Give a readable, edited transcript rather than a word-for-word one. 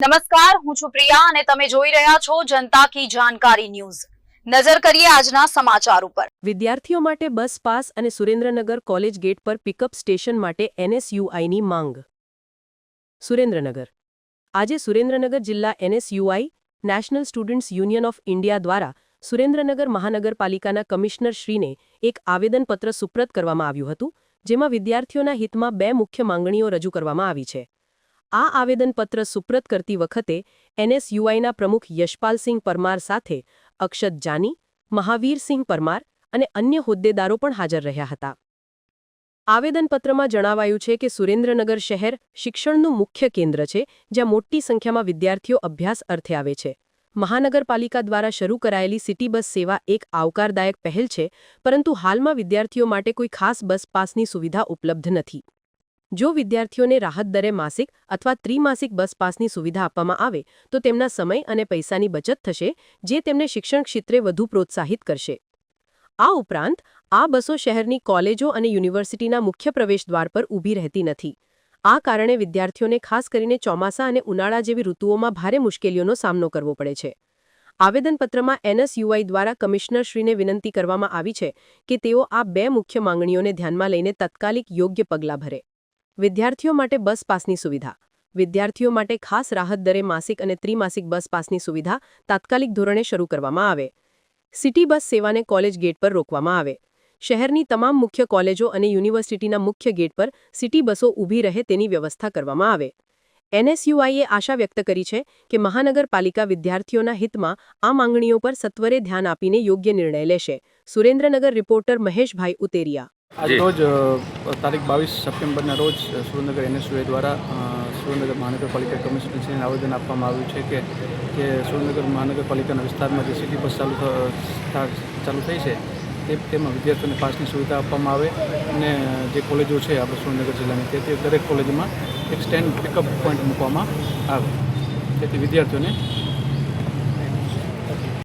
નમસ્કાર, હું છું પ્રિયા અને તમે જોઈ રહ્યા છો જનતા કી જાણકારી ન્યૂઝ। નજર કરીએ આજના સમાચાર ઉપર। વિદ્યાર્થીઓ માટે બસ પાસ અને સુરેન્દ્રનગર કોલેજ ગેટ પર પિકઅપ સ્ટેશન માટે NSUIની માંગ। સુરેન્દ્રનગર આજે સુરેન્દ્રનગર જિલ્લા NSUI national students union of India દ્વારા સુરેન્દ્રનગર મહાનગરપાલિકાના કમિશનર શ્રીને એક આવેદનપત્ર સુપ્રત કરવામાં આવ્યું હતું, જેમાં વિદ્યાર્થીઓના હિતમાં બે મુખ્ય માંગણીઓ રજૂ કરવામાં આવી છે। આ આવેદનપત્ર સુપ્રત કરતી વખતે NSUIના પ્રમુખ યશપાલસિંહ પરમાર સાથે અક્ષત જાની, મહાવીરસિંહ પરમાર અને અન્ય હોદ્દેદારો પણ હાજર રહ્યા હતા। આવેદનપત્રમાં જણાવાયું છે કે સુરેન્દ્રનગર શહેર શિક્ષણનું મુખ્ય કેન્દ્ર છે, જ્યાં મોટી સંખ્યામાં વિદ્યાર્થીઓ અભ્યાસ અર્થે આવે છે। મહાનગરપાલિકા દ્વારા શરૂ કરાયેલી સિટી બસ સેવા એક આવકારદાયક પહેલ છે, પરંતુ હાલમાં વિદ્યાર્થીઓ માટે કોઈ ખાસ બસ પાસની સુવિધા ઉપલબ્ધ નથી। જો વિદ્યાર્થીઓને રાહત દરે માસિક અથવા ત્રિમાસિક બસ પાસની સુવિધા આપવામાં આવે તો તેમના સમય અને પૈસાની બચત થશે, જે તેમને શિક્ષણ ક્ષેત્રે વધુ પ્રોત્સાહિત કરશે। આ ઉપરાંત આ બસો શહેરની કોલેજો અને યુનિવર્સિટીના મુખ્ય પ્રવેશદ્વાર પર ઊભી રહેતી નથી। આ કારણે વિદ્યાર્થીઓને ખાસ કરીને ચોમાસા અને ઉનાળા જેવી ઋતુઓમાં ભારે મુશ્કેલીઓનો સામનો કરવો પડે છે। આવેદનપત્રમાં NSUI દ્વારા કમિશનરશ્રીને વિનંતી કરવામાં આવી છે કે તેઓ આ બે મુખ્ય માંગણીઓને ધ્યાનમાં લઈને તાત્કાલિક યોગ્ય પગલાં ભરે। વિદ્યાર્થીઓ માટે બસ પાસની સુવિધા। વિદ્યાર્થીઓ માટે ખાસ રાહત દરે માસિક અને ત્રિમાસિક બસ પાસની સુવિધા તાત્કાલિક ધોરણે શરૂ કરવામાં આવે। સિટી બસ સેવાને કોલેજ ગેટ પર રોકવામાં આવે। શહેરની તમામ મુખ્ય કોલેજો અને યુનિવર્સિટીના મુખ્ય ગેટ પર સિટી બસો ઊભી રહે તેની વ્યવસ્થા કરવામાં આવે। NSUIએ આશા વ્યક્ત કરી છે કે મહાનગરપાલિકા વિદ્યાર્થીઓના હિતમાં આ માંગણીઓ પર સત્વરે ધ્યાન આપીને યોગ્ય નિર્ણય લેશે। સુરેન્દ્રનગર રિપોર્ટર મહેશભાઈ ઉતેરિયા। आज रोज तारीख 22 સપ્ટેમ્બરના રોજ સુરેન્દ્રનગર NSUI દ્વારા સુરેન્દ્રનગર મહાનગરપાલિકા કમિશનરશ્રીને આવેદન આપવામાં આવ્યું છે કે સુરેન્દ્રનગર મહાનગરપાલિકાના વિસ્તારમાં જે સિટી બસ ચાલુ થઈ છે તેમાં વિદ્યાર્થીઓને પાસની સુવિધા આપવામાં આવે અને જે કોલેજો છે આપણે સુરેન્દ્રનગર જિલ્લાની તે દરેક કોલેજમાં એક સ્ટેન્ડ પિકઅપ પોઈન્ટ મૂકવામાં આવે, જેથી વિદ્યાર્થીઓને